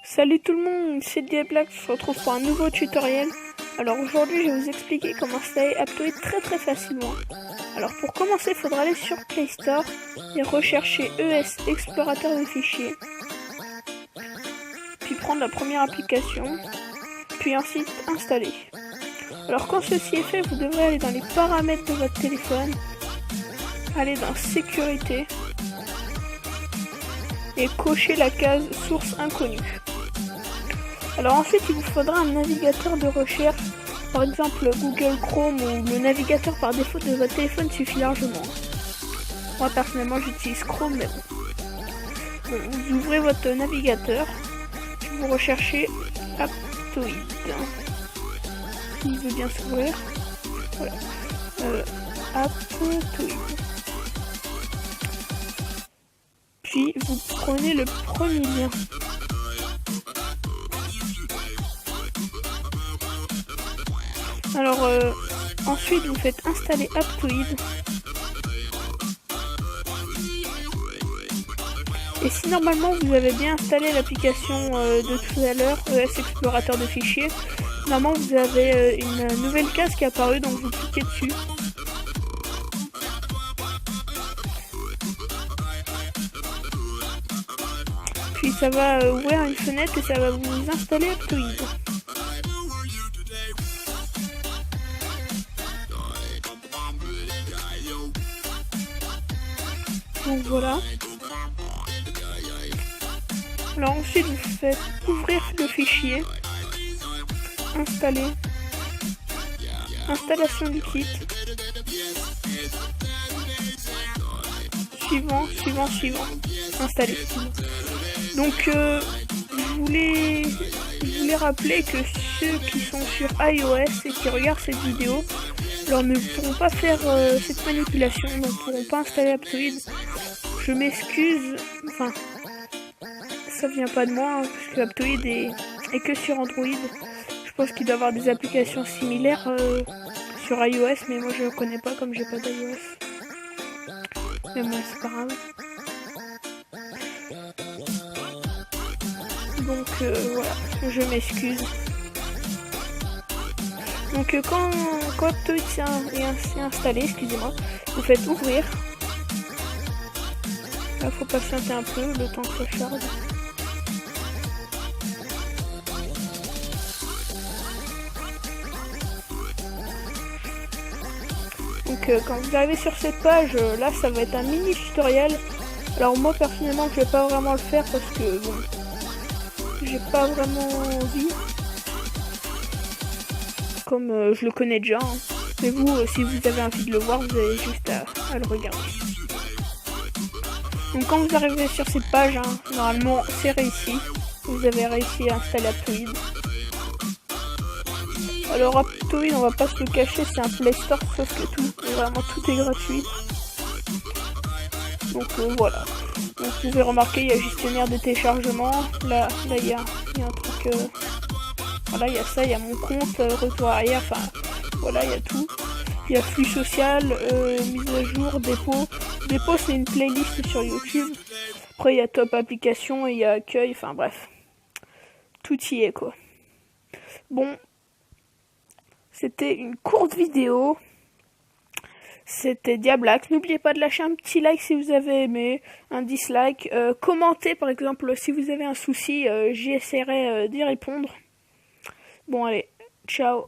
Salut tout le monde, c'est Diablack, je se retrouve pour un nouveau tutoriel. Alors aujourd'hui je vais vous expliquer comment installer Aptoide très facilement. Alors pour commencer il faudra aller sur Play Store et rechercher ES Explorateur de fichiers. Puis prendre la première application, puis ensuite installer. Alors quand ceci est fait, vous devrez aller dans les paramètres de votre téléphone, aller dans sécurité et cocher la case source inconnue. Alors ensuite il vous faudra un navigateur de recherche, par exemple Google Chrome ou le navigateur par défaut de votre téléphone suffit largement. Moi personnellement j'utilise Chrome, mais bon. Vous ouvrez votre navigateur, vous recherchez Aptoide. Il veut bien s'ouvrir. Voilà. Aptoide. Puis vous prenez le premier lien. Alors ensuite vous faites installer Aptoide. Et si normalement vous avez bien installé l'application de tout à l'heure, ES Explorateur de fichiers, normalement vous avez une nouvelle case qui est apparue, donc vous cliquez dessus. Puis ça va ouvrir une fenêtre et ça va vous installer Aptoide. Donc voilà. Alors ensuite vous faites ouvrir le fichier, installer, installation du kit, suivant, installer. Donc je voulais rappeler que ceux qui sont sur iOS et qui regardent cette vidéo, alors ne pourront pas faire cette manipulation, donc ne pourront pas installer Aptoide. Je m'excuse, enfin ça vient pas de moi, hein, parce que Aptoide est que sur Android. Je pense qu'il doit y avoir des applications similaires sur iOS, mais moi je ne connais pas comme j'ai pas d'iOS. Mais bon, c'est pas grave. Donc voilà, je m'excuse. Donc quand Aptoide est installé, excusez-moi, vous faites ouvrir. Là, faut patienter un peu le temps que ça charge. Donc quand vous arrivez sur cette page, là ça va être un mini tutoriel. Alors moi personnellement je vais pas vraiment le faire parce que bon, j'ai pas vraiment envie. Comme je le connais déjà. Hein. Mais vous, si vous avez envie de le voir, vous avez juste à le regarder. Donc quand vous arrivez sur cette page, hein, normalement c'est réussi. Vous avez réussi à installer Aptoide. Alors Aptoide, on va pas se le cacher, c'est un Play Store, sauf que vraiment tout est gratuit. Donc voilà. Donc vous pouvez remarquer, il y a gestionnaire de téléchargement. Là il y a un truc. Voilà, il y a ça, il y a mon compte, retour arrière, enfin voilà, il y a tout. Il y a flux social, mise à jour, dépôt. Dépôt c'est une playlist sur YouTube. Après il y a top application et il y a accueil, enfin bref. Tout y est quoi. Bon. C'était une courte vidéo. C'était Diablack. N'oubliez pas de lâcher un petit like si vous avez aimé, un dislike. Commentez par exemple si vous avez un souci, j'y essaierai d'y répondre. Bon allez, ciao.